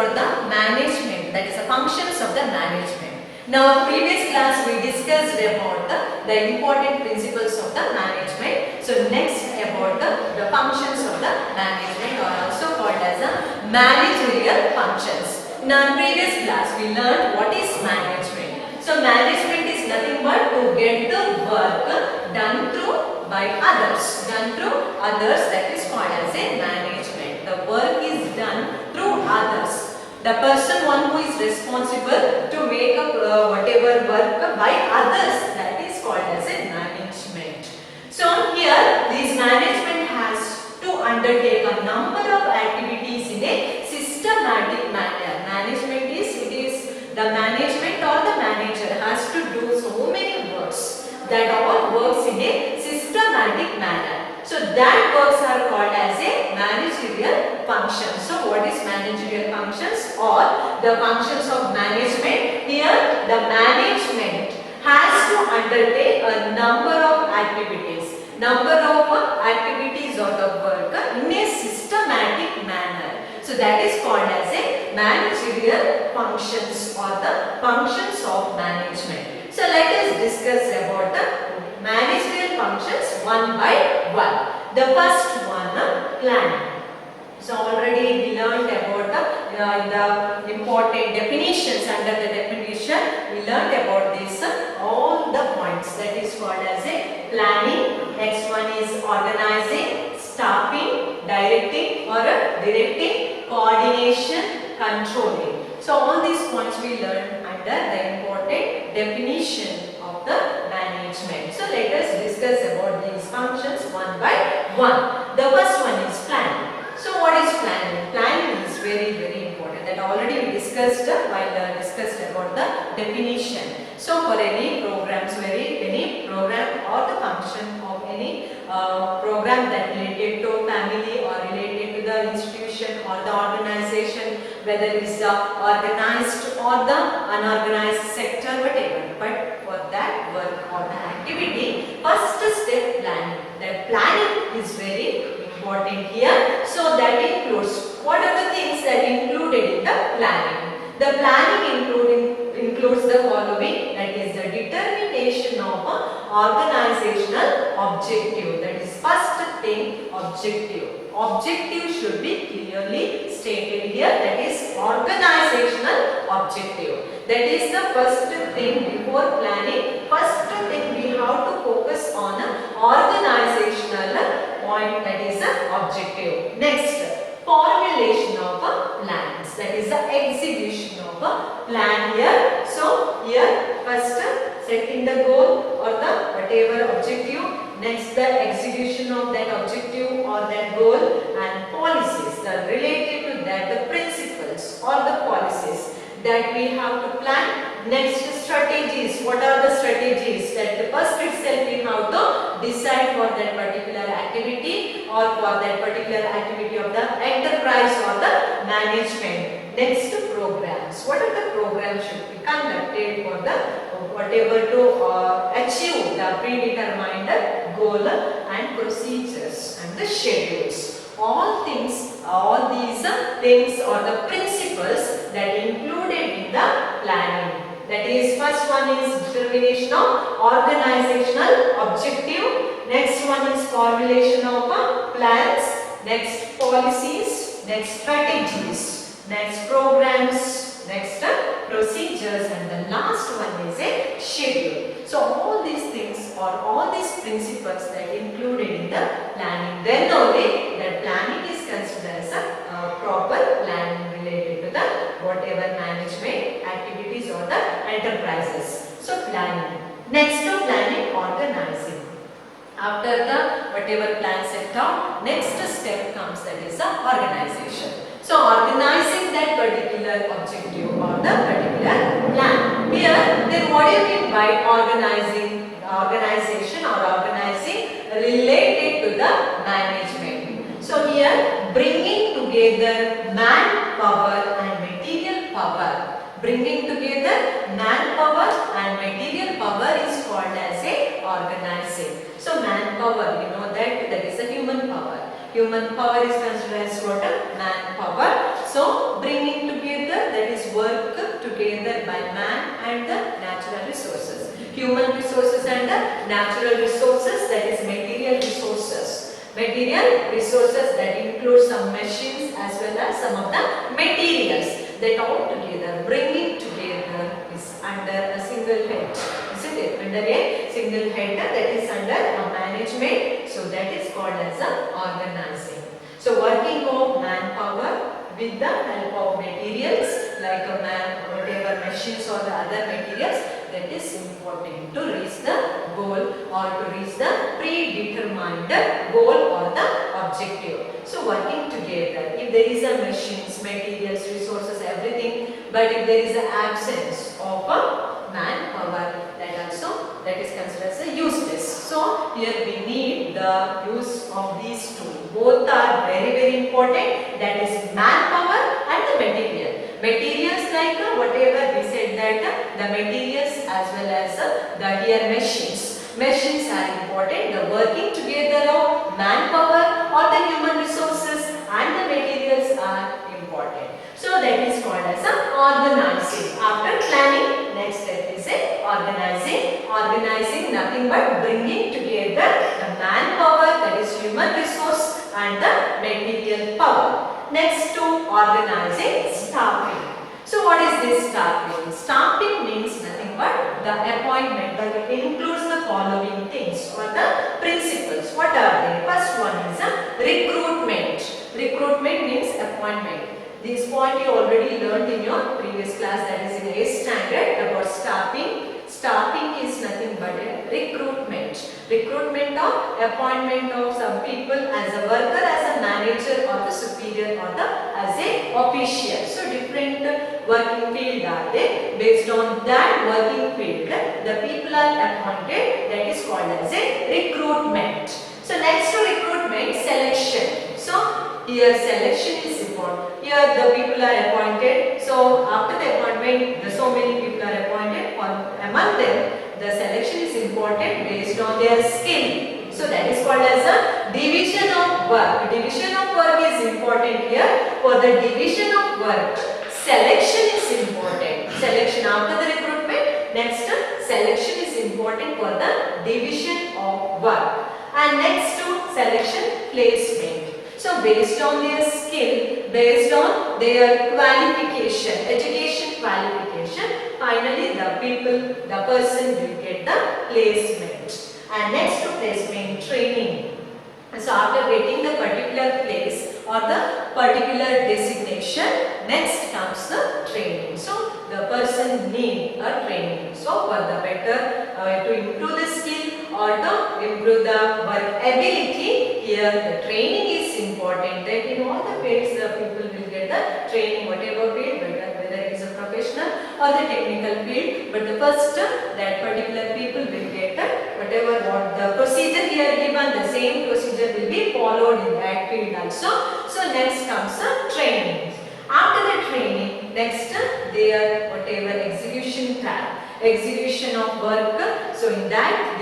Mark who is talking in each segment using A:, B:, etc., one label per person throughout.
A: about the management, that is the functions of the management. Now previous class we discussed about the important principles of the management. So next about the functions of the management are also called as the managerial functions. In our previous class we learned what is management. So management is nothing but to get the work done by others. That is called as a management. The work is done through others. The person one who is responsible to make up whatever work by others, that is called as a management. So here this management has to undertake a number of activities in a systematic manner. Management is, it is the management or the manager has to do so many works, that all works in a systematic manner. So that works are called as a managerial function. So what is managerial functions or the functions of management? Here the management has to undertake a number of activities or the work in a systematic manner. So that is called as a managerial functions or the functions of management. So let us discuss about the managerial functions one by one. The first one, planning. So already we learned about the important definitions. Under the definition we learned about this all the points, that is called as a planning. Next one is organizing, staffing, directing, coordination, controlling. So all these points we learned under the important definition of the management. So let us discuss about these functions one by one. The first one is planning. So what is planning? Planning is very, very important. That already we discussed while discussed about the definition. So for any programs, any program or the function of any program that related to family or related to the institution or the organization, whether it is the organized or the unorganized sector, whatever. But for that work or the activity, first step planning. That planning is very important here. So that includes, what are the things that included in the planning? The planning includes the following, that is the determination of organizational objective. That is first thing, objective. Objective should be clearly stated here, that is organizational objective. That is the first thing before planning. First thing we have to focus on organizational point, that is the objective. Next, formulation of plans, that is the execution of a plan here. So here first setting the goal or the whatever objective, next the execution of that objective or that goal, and policies that related to that, the principles or the policies that we have to plan. Next, strategies. What are the strategies? That the first itself we have to decide for that particular activity or for that particular activity of the enterprise or the management. Next, programs. What are the programs should be conducted for the whatever to achieve the predetermined goal, and procedures and the schedules. All these things or the principles that included in the planning. That is, first one is determination of organizational objective. Next one is formulation of plans. Next, policies. Next, strategies. Next, programs. Next, procedures, and the last one is a schedule. So all these things or all these principles that included in the planning, then only that planning is considered as a proper planning related to the whatever management activities or the enterprises. So planning. Next to planning, organizing. After the whatever plan set out, next step comes, that is the organization. So organizing that particular objective or the particular plan. Here, then what do you mean by organizing? Organization or organizing related to the management. So here, bringing together manpower and material power. Bringing together manpower and material power is called as a organizing. So manpower, you know that is a human power. Human power is considered as what? Manpower. So bringing together together by man and the natural resources. Human resources and the natural resources, that is material resources. Material resources that include some machines as well as some of the materials, that all together, bringing together is under a single head. Isn't it? Under a single head, that is under a management. So that is called as a organizing. So working of manpower with the help of materials like a whatever machines or the other materials, that is important to reach the goal or to reach the predetermined goal or the objective. So working together, if there is a machines, materials, resources, everything, but if there is an absence of a manpower, that is considered as a useless. So here we need the use of these two. Both are very, very important. That is manpower and the material. Materials like whatever we said, that the materials as well as the here machines. Machines are important. The working together of manpower or the human resources and the materials are important. So that is called as organizing. After planning, next step is organizing. Organizing nothing but bringing together the manpower, that is human resource, and the material power. Next to organizing, staffing. So what is this staffing? Staffing means nothing but the appointment, but it includes the following things or the principles. What are they? First one is recruitment. Recruitment means appointment. This point you already learned in your previous class, that is in 8th standard, about staffing. Staffing is nothing but a recruitment. Recruitment of appointment of some people as a worker, as a manager or the superior or the as a official. So different working field are there. Based on that working field, the people are appointed. That is called as a recruitment. So next to recruitment, selection. So here selection is important. Here the people are appointed. So after the appointment, so many people are appointed. Among them, the selection is important based on their skill. So that is called as a division of work. Division of work is important here. For the division of work, selection is important. Selection after the recruitment. Next, selection is important for the division of work. And next to selection, placement. So based on their skill, based on their qualification, education qualification, finally the person will get the placement. And next to placement, training. So after getting the particular place or the particular designation, next comes the training. So the person needs a training. So for the better to improve the skill or to improve the work ability, here the training is important. That in all the fields the people will get the training, whatever field, whether it is a professional or the technical field. But the first that particular people will get whatever what the procedure here given, the same procedure will be followed in that field also. So next comes the training. After the training, next their whatever execution time, execution of work. So in that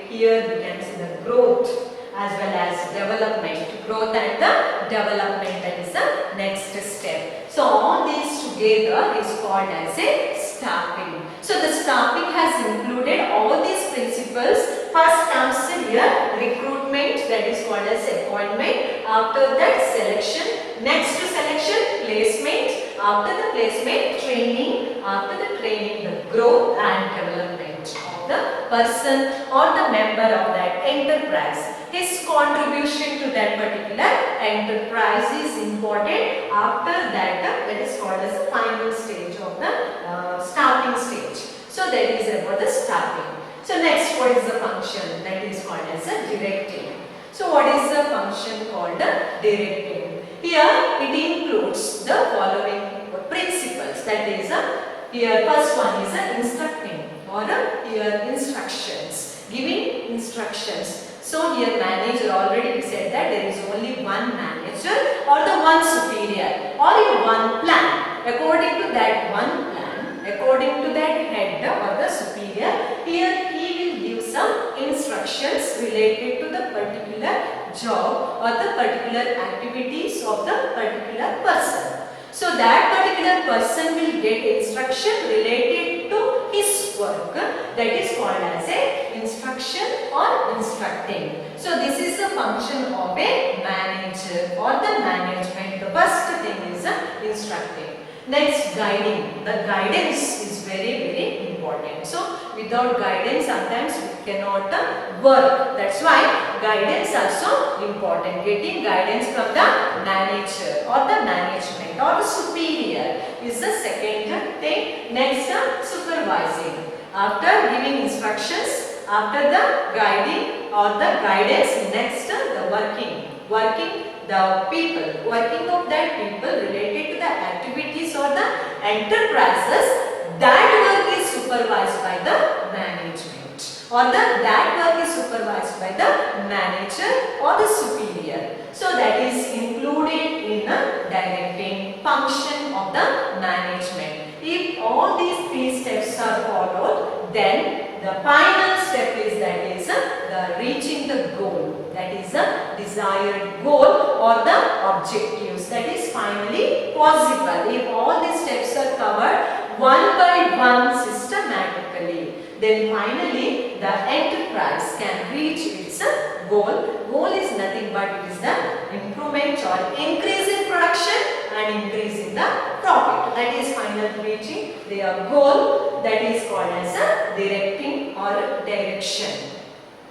A: here we can see the growth as well as development. Growth and the development, that is the next step. So all these together is called as a staffing. So the staffing has included all these principles. First comes here recruitment, that is called as appointment. After that selection. Next to selection, placement. After the placement, training. After the training, the growth and development of the person or the member of that enterprise. His contribution to that particular enterprise is important. After that, that is called as the final stage of the staffing stage. So that is about the staffing. So next, what is the function? That is called as a directing. So what is the function called directing? Here it includes the following principles. That is here first one is instructing or here instructions, giving instructions. So here manager, already we said that there is only one manager or the one superior or in one plan. According to that one plan, according to that head or the superior, here he will give some instructions related to the particular job or the particular activities of the particular person. So that particular particular person will get instruction related to his work, that is called as a instruction or instructing. So this is a function of a manager or the management. The first thing is instructing. Next, guiding. The guidance is very important. So without guidance sometimes we cannot work. That's why guidance also important. Getting guidance from the manager or the management or the superior is the second thing. Next, supervising. After giving instructions, after the guiding or the guidance, next the working the people, working of that people related to the activities or the enterprises, that work is supervised by the management or that work is supervised by the manager or the superior. So that is included in the directing function of the management. If all these three steps are followed, then the final step is the reaching the goal, that is the desired goal or the objectives, that is finally possible. If all these steps are covered one by one systematically, then finally the enterprise can reach its goal. Goal is nothing but it is the improvement or increase in production and increase in the profit. That is final reaching their goal, that is called as a directing or direction.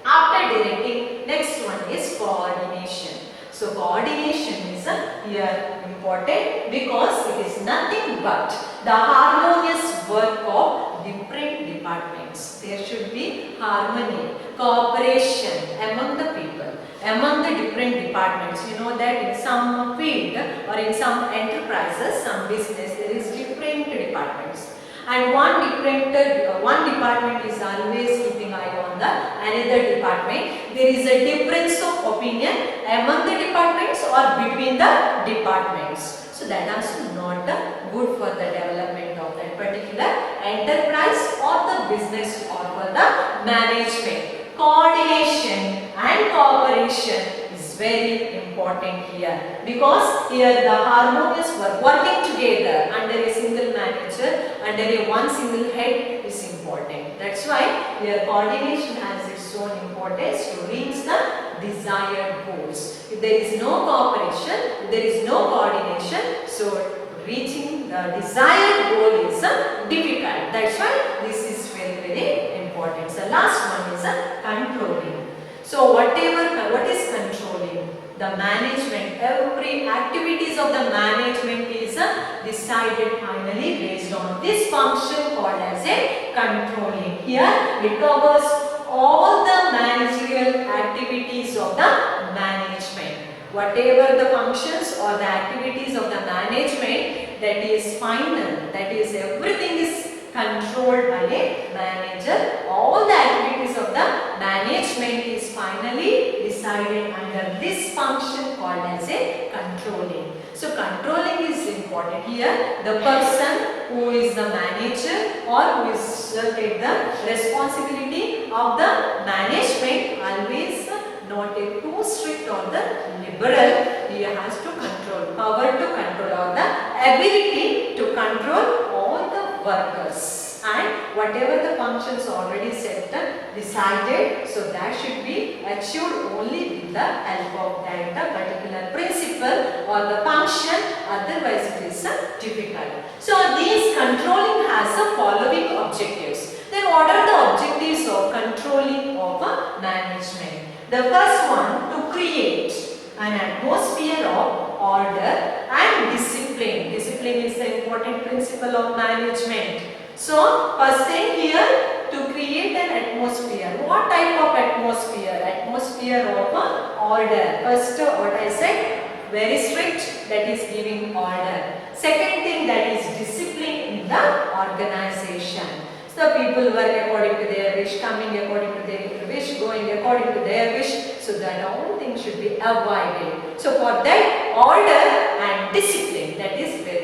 A: After directing, next one is coordination. So coordination is here important because it is nothing but the harmonious work of different departments. There should be harmony, cooperation among the people, among the different departments. You know that in some field or in some enterprises, some business, there is different departments. And one department is always keeping eye on the another department. There is a difference of opinion among the departments or between the departments. So that is not good for the development of that particular enterprise or the business or for the management. Coordination and cooperation is very important here, because here the harmonious work, working together under a single manager, under a one single head is important. That's why here coordination has its own importance to reach the desired goals. If there is no cooperation, if there is no coordination, so reaching the desired goal is difficult. That's why this is very important. The last one is controlling. So what is controlling? The management, every activities of the management is decided finally based on this function called as a controlling. Here it covers all the managerial activities of the management. Whatever the functions or the activities of the management, that is final, that is everything is controlled by a manager. All the activities of the management is finally decided under this function called as a controlling. So controlling is important here. The person who is the manager or who is take the responsibility of the management always not a too strict or the liberal. He has to control, power to control or the ability to control all the workers, and whatever the functions already set decided, so that should be achieved only with the help of that particular principle or the function, otherwise it is difficult. So these controlling has the following objectives. Then what are the objectives of controlling of management? The first one, to create an atmosphere of order and discipline. Discipline is the important principle of management. So first thing here, to create an atmosphere. What type of atmosphere? Atmosphere of order. First, what I said, very strict, that is giving order. Second thing, that is discipline in the organization. So people work according to their wish, coming according to their wish, going according to their wish. So that all things should be avoided. So for that, order and discipline, that is very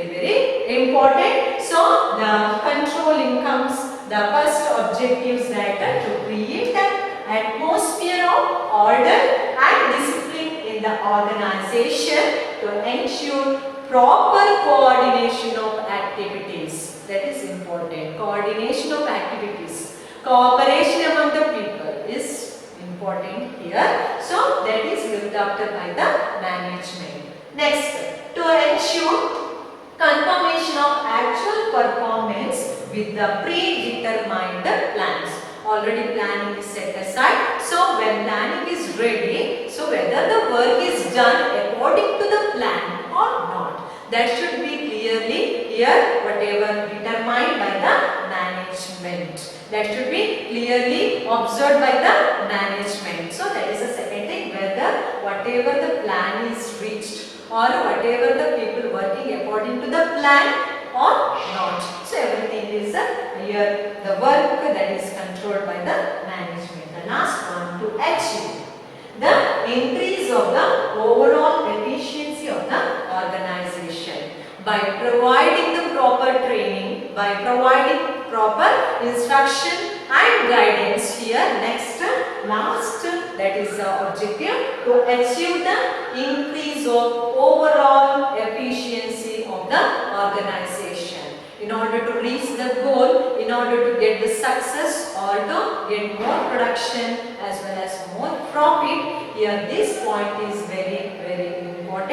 A: important. So the controlling comes, the first objectives that to create an atmosphere of order and discipline in the organization to ensure proper coordination of activities Cooperation among the people is important here. So that is looked after by the management. Next, to ensure confirmation of actual performance with the predetermined plans. Already planning is set aside. So when planning is ready, so whether the work is done according to the plan or not, that should be clearly here whatever determined by the management. That should be clearly observed by the management. So that is the second thing, whether whatever the plan is reached or whatever the people working according to the plan or not. So everything is here the work that is controlled by the management. The last one, to achieve the increase of the overall efficiency of the organization by providing the proper training, by providing proper instruction and guidance. Here next, last, that is the objective, to achieve the increase of overall efficiency of the organization. In order to reach the goal, in order to get the success or to get more production as well as more profit, here this point is very important.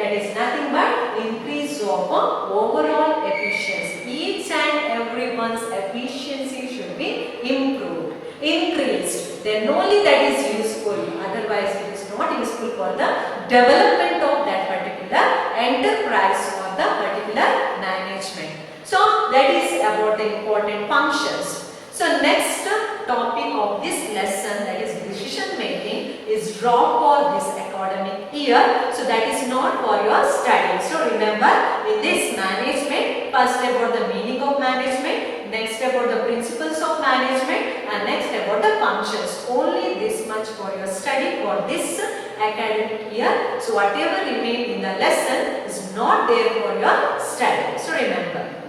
A: That is nothing but increase of overall efficiency. Each and everyone's efficiency should be improved, increased. Then only that is useful. Otherwise it is not useful for the development of that particular enterprise or the particular management. So that is about the important functions. So next topic of this lesson, that is decision making, is dropped for this academic year. So that is not for your study. So remember, in this management, first about the meaning of management, next about the principles of management, and next about the functions. Only this much for your study for this academic year. So whatever remained in the lesson is not there for your study. So remember.